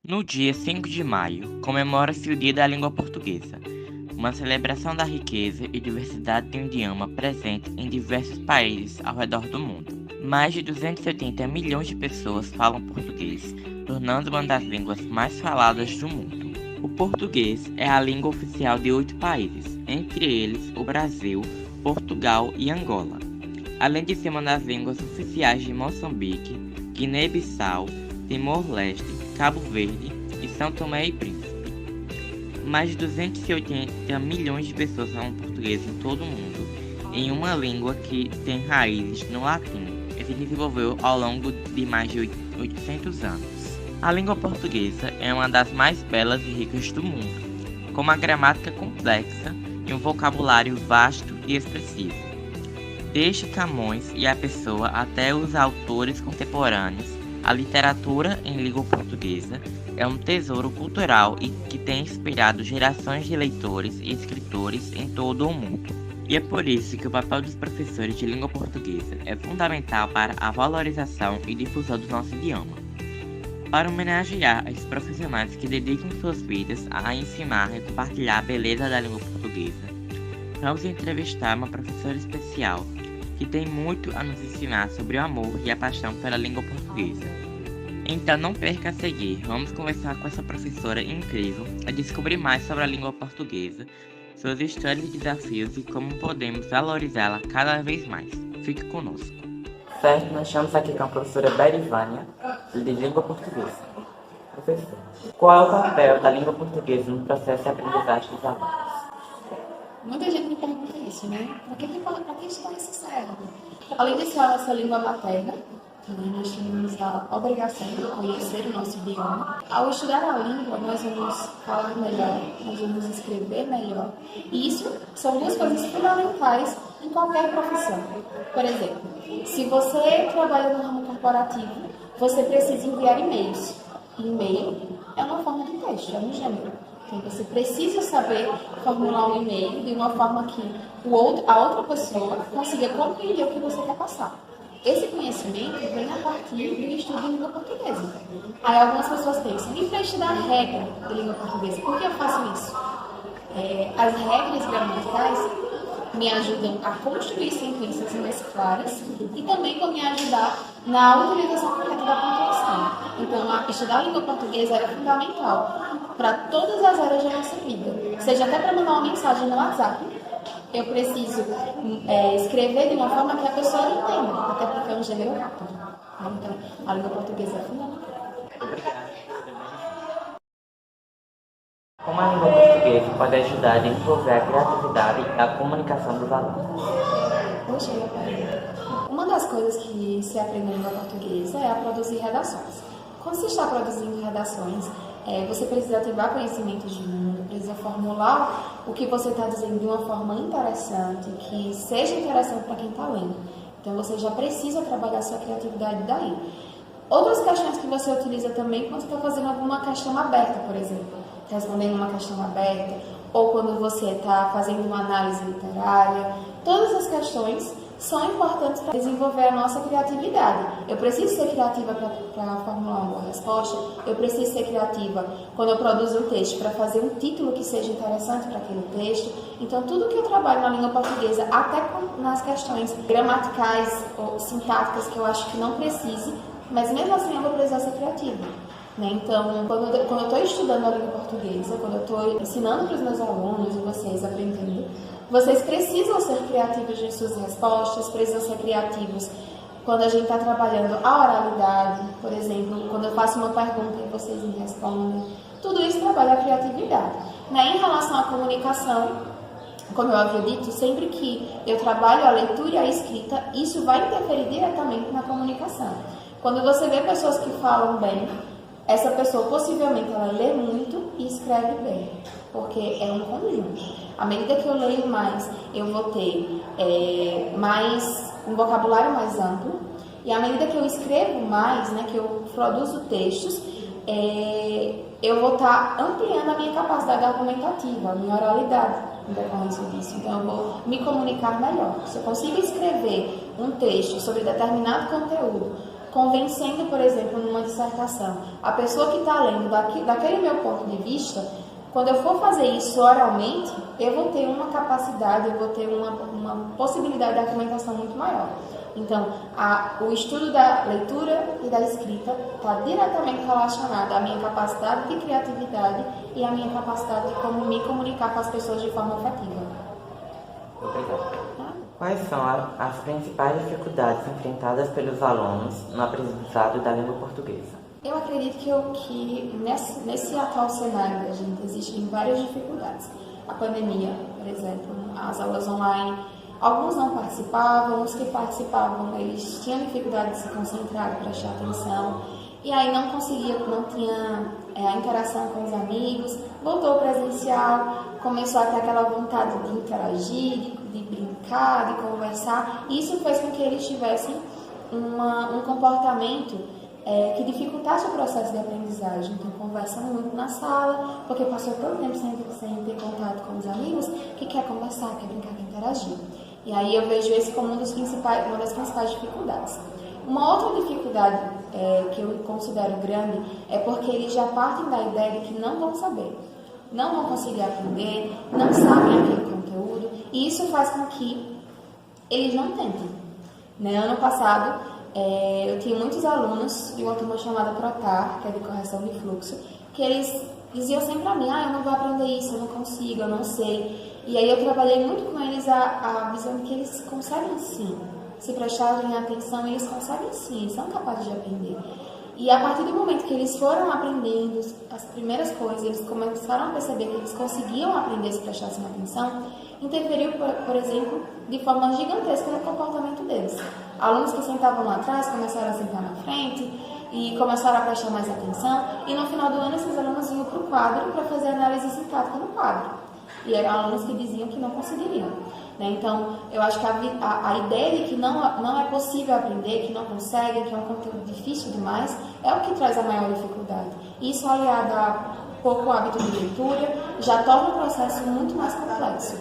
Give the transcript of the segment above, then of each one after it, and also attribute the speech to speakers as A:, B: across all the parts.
A: No dia 5 de maio, comemora-se o Dia da Língua Portuguesa, uma celebração da riqueza e diversidade do idioma presente em diversos países ao redor do mundo. Mais de 280 milhões de pessoas falam português, tornando uma das línguas mais faladas do mundo. O português é a língua oficial de 8 países, entre eles o Brasil, Portugal e Angola, além de ser uma das línguas oficiais de Moçambique, Guiné-Bissau, Timor-Leste, Cabo Verde e São Tomé e Príncipe. Mais de 280 milhões de pessoas falam português em todo o mundo, em uma língua que tem raízes no latim e se desenvolveu ao longo de mais de 800 anos. A língua portuguesa é uma das mais belas e ricas do mundo, com uma gramática complexa e um vocabulário vasto e expressivo. Desde Camões e a Pessoa até os autores contemporâneos, a literatura em língua portuguesa é um tesouro cultural e que tem inspirado gerações de leitores e escritores em todo o mundo. E é por isso que o papel dos professores de língua portuguesa é fundamental para a valorização e difusão do nosso idioma. Para homenagear esses profissionais que dedicam suas vidas a ensinar e compartilhar a beleza da língua portuguesa, vamos entrevistar uma professora especial que tem muito a nos ensinar sobre o amor e a paixão pela língua portuguesa. Então não perca a seguir, vamos conversar com essa professora incrível e descobrir mais sobre a língua portuguesa, suas histórias e desafios e como podemos valorizá-la cada vez mais. Fique conosco. Certo, nós estamos aqui com a professora Berivânia, de língua portuguesa. Professor, qual é o papel da língua portuguesa no processo de aprendizagem dos alunos?
B: Muita gente me pergunta isso, né? Para que estudar esse cérebro? Além de ser a nossa língua materna, nós temos a obrigação de conhecer o nosso idioma. Ao estudar a língua, nós vamos falar melhor, nós vamos escrever melhor. E isso são duas coisas fundamentais em qualquer profissão. Por exemplo, se você trabalha no ramo corporativo, você precisa enviar e-mails. E-mail é uma forma de texto, é um gênero. Então, você precisa saber formular um e-mail de uma forma que a outra pessoa consiga compreender o que você quer passar. Esse conhecimento vem a partir do estudo de língua portuguesa. Aí algumas pessoas pensam, e para estudar a regra de língua portuguesa, por que eu faço isso? As regras gramaticais me ajudam a construir sentenças mais claras e também vão me ajudar na utilização correta da pontuação. Então, estudar a língua portuguesa é fundamental para todas as áreas da nossa vida. Seja até para mandar uma mensagem no WhatsApp, eu preciso escrever de uma forma que a pessoa entenda, até porque é um gênero rápido. Então, a língua portuguesa é fundamental.
A: Como a língua portuguesa pode ajudar a desenvolver a criatividade e a comunicação dos alunos?
B: Poxa, uma das coisas que se aprende na língua portuguesa é a produzir redações. Quando você está produzindo redações, você precisa ativar conhecimentos de mundo, precisa formular o que você está dizendo de uma forma interessante, que seja interessante para quem está lendo. Então, você já precisa trabalhar sua criatividade daí. Outras questões que você utiliza também quando você está fazendo alguma questão aberta, por exemplo, respondendo uma questão aberta, ou quando você está fazendo uma análise literária. Todas as questões são importantes para desenvolver a nossa criatividade. Eu preciso ser criativa para formular uma boa resposta, eu preciso ser criativa quando eu produzo um texto para fazer um título que seja interessante para aquele texto. Então, tudo que eu trabalho na língua portuguesa, até nas questões gramaticais ou sintáticas que eu acho que não precise, mas mesmo assim eu vou precisar ser criativa. Então, quando eu estou estudando a língua portuguesa, quando eu estou ensinando para os meus alunos e vocês aprendendo, vocês precisam ser criativos em suas respostas, precisam ser criativos quando a gente está trabalhando a oralidade, por exemplo, quando eu faço uma pergunta e vocês me respondem. Tudo isso trabalha a criatividade. Em relação à comunicação, como eu havia dito, sempre que eu trabalho a leitura e a escrita, isso vai interferir diretamente na comunicação. Quando você vê pessoas que falam bem, essa pessoa possivelmente ela lê muito e escreve bem, porque é um conjunto. À medida que eu leio mais, eu vou ter um vocabulário mais amplo, e à medida que eu escrevo mais, que eu produzo textos, eu vou estar ampliando a minha capacidade argumentativa, a minha oralidade em decorrência disso. Então, eu vou me comunicar melhor. Se eu consigo escrever um texto sobre determinado conteúdo convencendo, por exemplo, numa dissertação, a pessoa que está lendo daquele meu ponto de vista, quando eu for fazer isso oralmente, eu vou ter uma capacidade, eu vou ter uma possibilidade de argumentação muito maior. Então, o estudo da leitura e da escrita está diretamente relacionado à minha capacidade de criatividade e à minha capacidade de me comunicar com as pessoas de forma afetiva.
A: Obrigado. Quais são as principais dificuldades enfrentadas pelos alunos no aprendizado da língua portuguesa?
B: Eu acredito que nesse atual cenário da gente existem várias dificuldades. A pandemia, por exemplo, as aulas online, alguns não participavam, os que participavam, eles tinham dificuldade de se concentrar, de prestar atenção, e aí não tinha a interação com os amigos, voltou presencial, começou a ter aquela vontade de interagir, de brincar, de conversar, e isso fez com que eles tivessem um comportamento que dificultasse o processo de aprendizagem. Então, conversa muito na sala, porque passou todo o tempo sem ter contato com os amigos, que quer conversar, quer brincar, quer interagir. E aí eu vejo esse como uma das principais dificuldades. Uma outra dificuldade que eu considero grande é porque eles já partem da ideia de que não vão saber, não vão conseguir aprender, não sabem aquele conteúdo, e isso faz com que eles não tentem. Ano passado, eu tinha muitos alunos de uma turma chamada PROTAR, que é de correção de fluxo, que eles diziam sempre a mim, eu não vou aprender isso, eu não consigo, eu não sei. E aí eu trabalhei muito com eles a visão de que eles conseguem sim. Se prestarem atenção, eles conseguem sim, eles são capazes de aprender. E a partir do momento que eles foram aprendendo as primeiras coisas, eles começaram a perceber que eles conseguiam aprender se prestassem atenção, interferiu, por exemplo, de forma gigantesca no comportamento deles. Alunos que sentavam lá atrás começaram a sentar na frente e começaram a prestar mais atenção, e no final do ano esses alunos iam para o quadro para fazer análise sintática no quadro. E eram alunos que diziam que não conseguiriam. Então, eu acho que a ideia de que não é possível aprender, que não consegue, que é um conteúdo difícil demais, é o que traz a maior dificuldade. Isso, aliado a pouco hábito de leitura, já torna o processo muito mais complexo.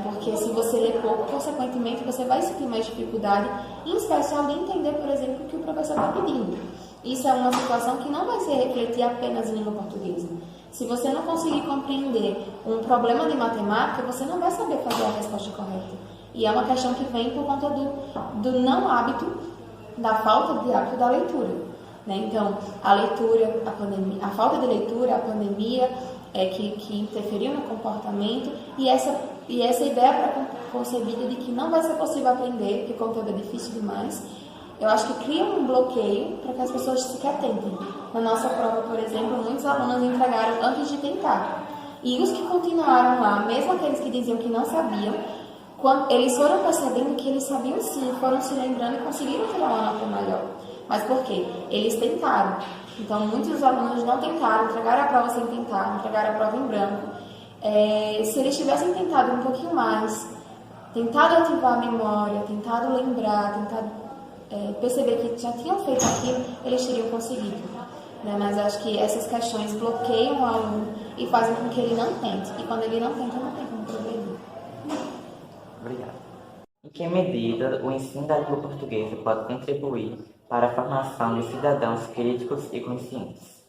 B: Porque se você lê pouco, consequentemente, você vai sentir mais dificuldade, em especial de entender, por exemplo, o que o professor está pedindo. Isso é uma situação que não vai se refletir apenas em língua portuguesa. Se você não conseguir compreender um problema de matemática, você não vai saber fazer a resposta correta. E é uma questão que vem por conta do não hábito, da falta de hábito da leitura. Então, a leitura, a falta de leitura, a pandemia, que interferiu no comportamento, e essa ideia concebida de que não vai ser possível aprender, que o conteúdo é difícil demais, eu acho que cria um bloqueio para que as pessoas sequer tentem. Na nossa prova, por exemplo, muitos alunos entregaram antes de tentar. E os que continuaram lá, mesmo aqueles que diziam que não sabiam, quando eles foram percebendo que eles sabiam sim, foram se lembrando e conseguiram tirar uma nota melhor. Mas por quê? Eles tentaram. Então, muitos alunos não tentaram, entregaram a prova sem tentar, entregaram a prova em branco. Se eles tivessem tentado um pouquinho mais, tentado ativar a memória, tentado lembrar, tentado perceber que já tinham feito aquilo, eles teriam conseguido. Mas acho que essas questões bloqueiam o aluno e fazem com que ele não tente. E quando ele não tenta, não tem como progredir.
A: Obrigado. Em que medida o ensino da língua portuguesa pode contribuir para a formação de cidadãos críticos e conscientes?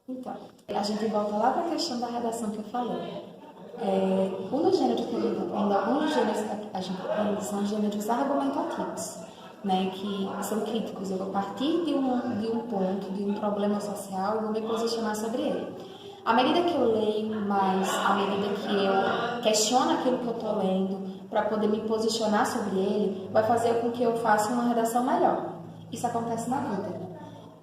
B: Então, a gente volta lá para a questão da redação que eu falei. Um dos gêneros que a gente aprende, alguns dos gêneros que a gente aprende são gêneros argumentativos, que são críticos. Eu vou partir de um ponto, de um problema social, e vou me posicionar sobre ele. À medida que eu leio mais, à medida que eu questiono aquilo que eu estou lendo, para poder me posicionar sobre ele, vai fazer com que eu faça uma redação melhor. Isso acontece na vida.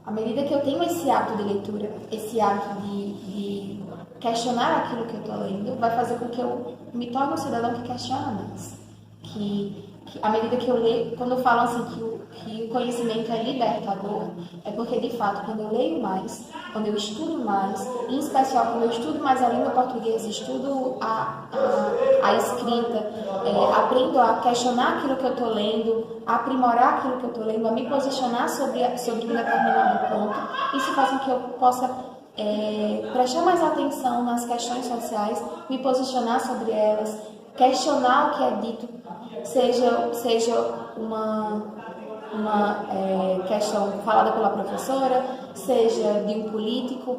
B: À medida que eu tenho esse hábito de leitura, esse hábito de questionar aquilo que eu estou lendo, vai fazer com que eu me torne um cidadão que questiona mais. À medida que eu leio, quando eu falo assim que o conhecimento é libertador, é porque, de fato, quando eu leio mais, quando eu estudo mais, em especial quando eu estudo mais a língua portuguesa, estudo a escrita, aprendo a questionar aquilo que eu estou lendo, a aprimorar aquilo que eu estou lendo, a me posicionar sobre um determinado ponto, isso faz com que eu possa prestar mais atenção nas questões sociais, me posicionar sobre elas, questionar o que é dito, seja uma questão falada pela professora, seja de um político.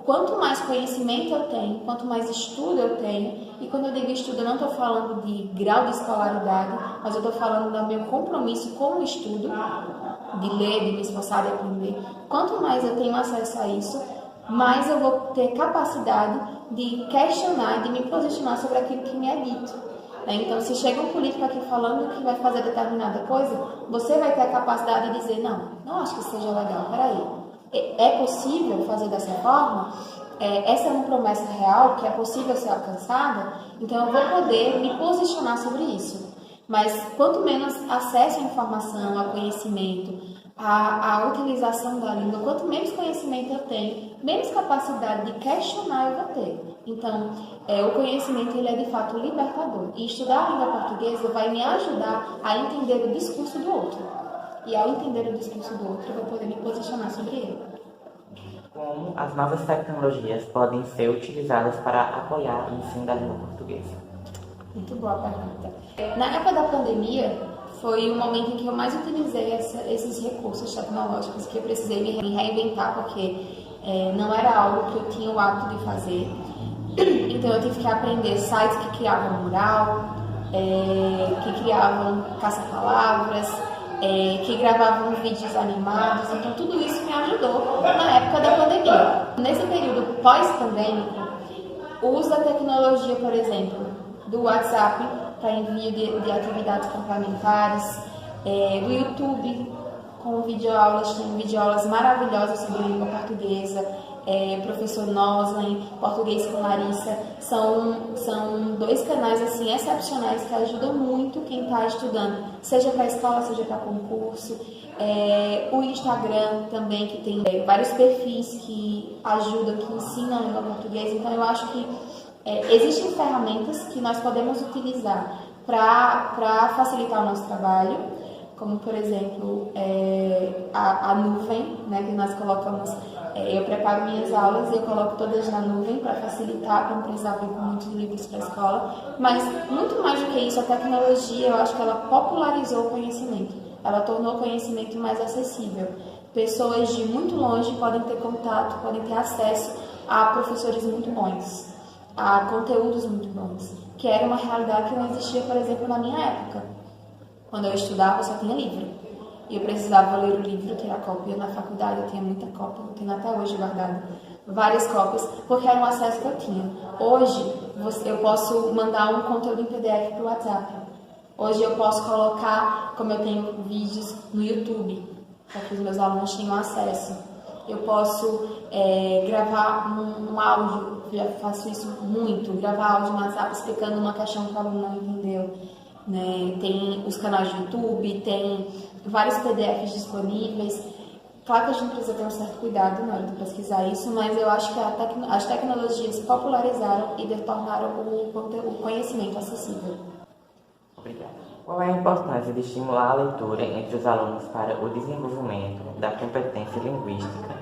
B: Quanto mais conhecimento eu tenho, quanto mais estudo eu tenho, e quando eu digo estudo eu não estou falando de grau de escolaridade, mas eu estou falando do meu compromisso com o estudo, de ler, de me esforçar, de aprender. Quanto mais eu tenho acesso a isso, mais eu vou ter capacidade de questionar, de me posicionar sobre aquilo que me é dito. Então, se chega um político aqui falando que vai fazer determinada coisa, você vai ter a capacidade de dizer, não acho que seja legal, peraí. É possível fazer dessa forma? Essa é uma promessa real que é possível ser alcançada? Então, eu vou poder me posicionar sobre isso. Mas, quanto menos acesso à informação, ao conhecimento, à utilização da língua, quanto menos conhecimento eu tenho, menos capacidade de questionar eu vou ter. Então, o conhecimento ele é de fato libertador. E estudar a língua portuguesa vai me ajudar a entender o discurso do outro. E ao entender o discurso do outro, eu vou poder me posicionar sobre ele.
A: Como as novas tecnologias podem ser utilizadas para apoiar o ensino da língua portuguesa?
B: Muito boa pergunta. Na época da pandemia, foi o momento em que eu mais utilizei esses recursos tecnológicos, que eu precisei me reinventar, porque não era algo que eu tinha o hábito de fazer. Então eu tive que aprender sites que criavam mural, que criavam caça-palavras, que gravavam vídeos animados. Então tudo isso me ajudou na época da pandemia. Nesse período pós-pandêmico, o uso da tecnologia, por exemplo, do WhatsApp para envio de atividades complementares, do YouTube com videoaulas, tem videoaulas maravilhosas sobre língua portuguesa, professor Noslen, Português com Larissa, são dois canais assim excepcionais que ajudam muito quem está estudando, seja para escola, seja para concurso. O Instagram também, que tem vários perfis que ajudam, que ensinam a língua portuguesa. Então eu acho que existem ferramentas que nós podemos utilizar para facilitar o nosso trabalho, como por exemplo a nuvem, né, que nós colocamos. Eu preparo minhas aulas e eu coloco todas na nuvem para facilitar, para não precisar vir com muitos livros para a escola. Mas muito mais do que isso, a tecnologia, eu acho que ela popularizou o conhecimento. Ela tornou o conhecimento mais acessível. Pessoas de muito longe podem ter contato, podem ter acesso a professores muito bons, a conteúdos muito bons, que era uma realidade que não existia, por exemplo, na minha época. Quando eu estudava, eu só tinha livro. E eu precisava ler o livro, tirar cópia. Na faculdade eu tinha muita cópia, eu tenho até hoje guardado várias cópias, porque era um acesso que eu tinha. Hoje, eu posso mandar um conteúdo em PDF para o WhatsApp. Hoje eu posso colocar, como eu tenho vídeos no YouTube, para que os meus alunos tenham acesso. Eu posso gravar um áudio, já faço isso muito, gravar áudio no WhatsApp explicando uma questão que o aluno não entendeu. Né? Tem os canais do YouTube, tem vários PDFs disponíveis. Claro que a gente precisa ter um certo cuidado na hora de pesquisar isso, mas eu acho que as tecnologias popularizaram e tornaram o conhecimento acessível.
A: Obrigado. Qual é a importância de estimular a leitura entre os alunos para o desenvolvimento da competência linguística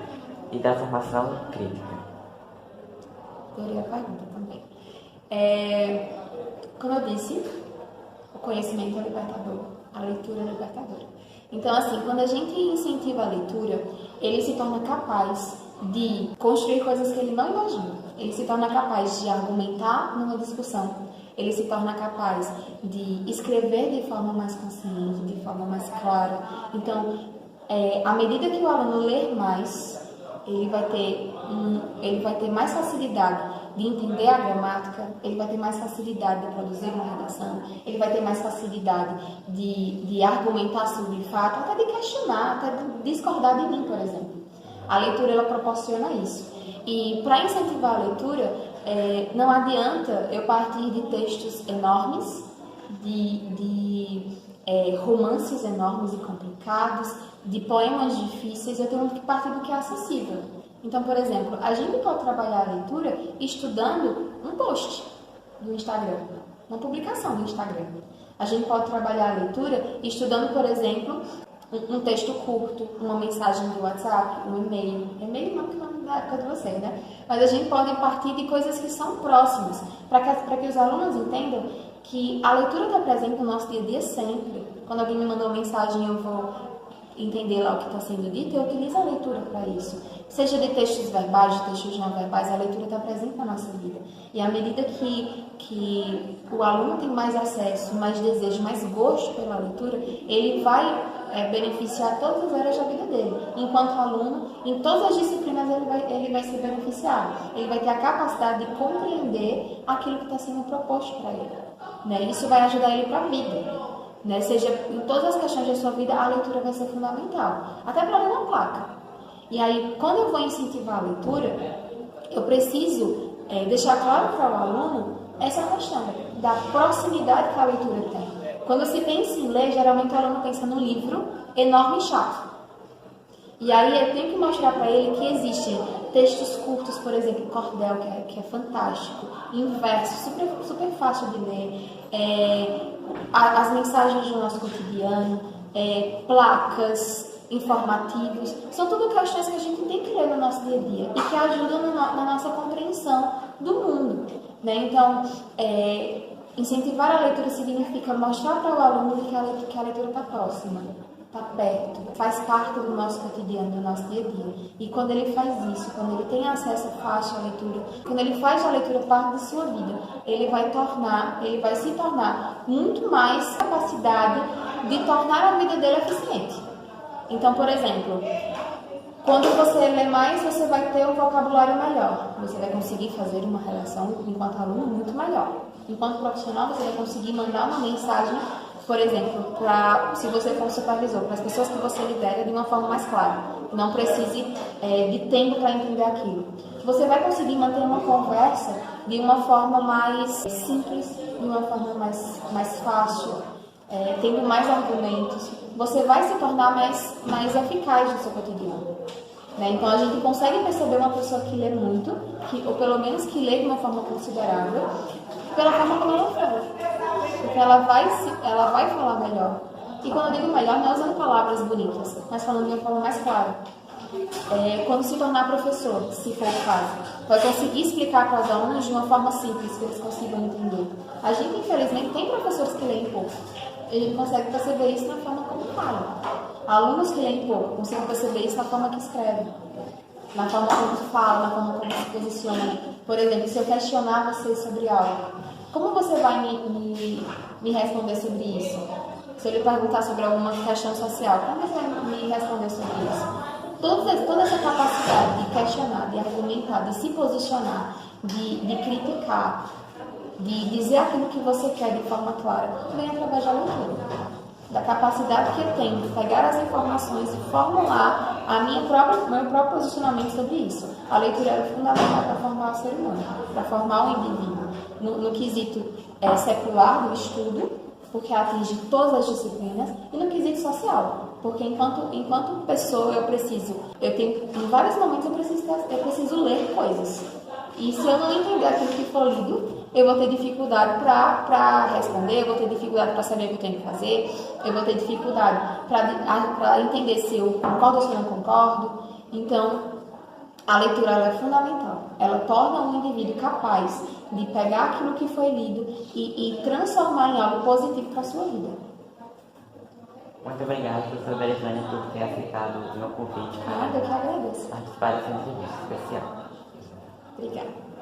A: e da formação crítica?
B: Adorei a pergunta também. Como eu disse, o conhecimento é libertador, a leitura é libertadora. Então, assim, quando a gente incentiva a leitura, ele se torna capaz de construir coisas que ele não imagina. Ele se torna capaz de argumentar numa discussão. Ele se torna capaz de escrever de forma mais consciente, de forma mais clara. Então, à medida que o aluno ler mais, ele vai ter mais facilidade de entender a gramática, ele vai ter mais facilidade de produzir uma redação, ele vai ter mais facilidade de argumentar sobre o fato, até de questionar, até de discordar de mim, por exemplo. A leitura, ela proporciona isso. E para incentivar a leitura, não adianta eu partir de textos enormes, de romances enormes e complicados, de poemas difíceis. Eu tenho que partir do que é acessível. Então, por exemplo, a gente pode trabalhar a leitura estudando um post do Instagram, uma publicação do Instagram. A gente pode trabalhar a leitura estudando, por exemplo, um texto curto, uma mensagem do WhatsApp, um e-mail. E-mail não, que não é da época de vocês, né? Mas a gente pode partir de coisas que são próximas, para que os alunos entendam que a leitura está presente no nosso dia a dia sempre. Quando alguém me manda uma mensagem, eu vou entender lá o que está sendo dito, eu utilizo a leitura para isso. Seja de textos verbais, de textos não verbais, a leitura está presente na nossa vida. E à medida que o aluno tem mais acesso, mais desejo, mais gosto pela leitura, ele vai beneficiar todas as áreas da vida dele. Enquanto aluno, em todas as disciplinas ele vai ser beneficiado. Ele vai ter a capacidade de compreender aquilo que está sendo proposto para ele. Né? Isso vai ajudar ele para a vida. Né? Seja em todas as questões da sua vida, a leitura vai ser fundamental. Até para ler uma placa. E aí, quando eu vou incentivar a leitura, eu preciso deixar claro para o aluno essa questão da proximidade que a leitura tem. Quando se pensa em ler, geralmente o aluno pensa num livro enorme e chato. E aí eu tenho que mostrar para ele que existem textos curtos, por exemplo, cordel, que é fantástico, em verso, super fácil de ler, as mensagens do nosso cotidiano, placas, informativos, são tudo questões que a gente tem que ler no nosso dia a dia e que ajudam na nossa compreensão do mundo. Né? Então, incentivar a leitura significa mostrar para o aluno que a leitura está próxima, está perto, faz parte do nosso cotidiano, do nosso dia a dia. E quando ele faz isso, quando ele tem acesso fácil à leitura, quando ele faz a leitura parte de sua vida, ele vai se tornar muito mais capacidade de tornar a vida dele eficiente. Então, por exemplo, quando você lê mais, você vai ter um vocabulário melhor. Você vai conseguir fazer uma relação, enquanto aluno, muito melhor. Enquanto profissional, você vai conseguir mandar uma mensagem, por exemplo, se você for um supervisor, para as pessoas que você lidera de uma forma mais clara. Não precise de tempo para entender aquilo. Você vai conseguir manter uma conversa de uma forma mais simples, de uma forma mais fácil, tendo mais argumentos. Você vai se tornar mais eficaz no seu cotidiano. Né? Então, a gente consegue perceber uma pessoa que lê muito, ou pelo menos que lê de uma forma considerável, pela forma como ela fala. Porque ela vai falar melhor. E quando eu digo melhor, não é usando palavras bonitas, mas falando de uma forma mais clara. Quando se tornar professor, se for o caso, vai conseguir explicar para os alunos de uma forma simples, que eles consigam entender. A gente, infelizmente, tem professores que leem pouco. A gente consegue perceber isso na forma como fala. Alunos que leem pouco conseguem perceber isso na forma que escrevem, na forma como fala, na forma como se posiciona. Por exemplo, se eu questionar você sobre algo, como você vai me responder sobre isso? Se eu lhe perguntar sobre alguma questão social, como você vai me responder sobre isso? Toda essa capacidade de questionar, de argumentar, de se posicionar, de criticar, de dizer aquilo que você quer de forma clara, vem através da leitura. Da capacidade que eu tenho de pegar as informações e formular meu próprio posicionamento sobre isso. A leitura é fundamental para formar o ser humano, para formar o indivíduo. No quesito secular, do estudo, porque atinge todas as disciplinas, e no quesito social, porque enquanto pessoa em vários momentos eu preciso ler coisas. E se eu não entender aquilo que for lido, eu vou ter dificuldade para responder, eu vou ter dificuldade para saber o que eu tenho que fazer, eu vou ter dificuldade para entender se eu concordo ou se eu não concordo. Então, a leitura ela é fundamental. Ela torna um indivíduo capaz de pegar aquilo que foi lido e transformar em algo positivo para a sua vida.
A: Muito obrigado, professora Bereslane, por ter aceitado o meu convite
B: Eu que agradeço.
A: para participar dessa entrevista especial.
B: Obrigada.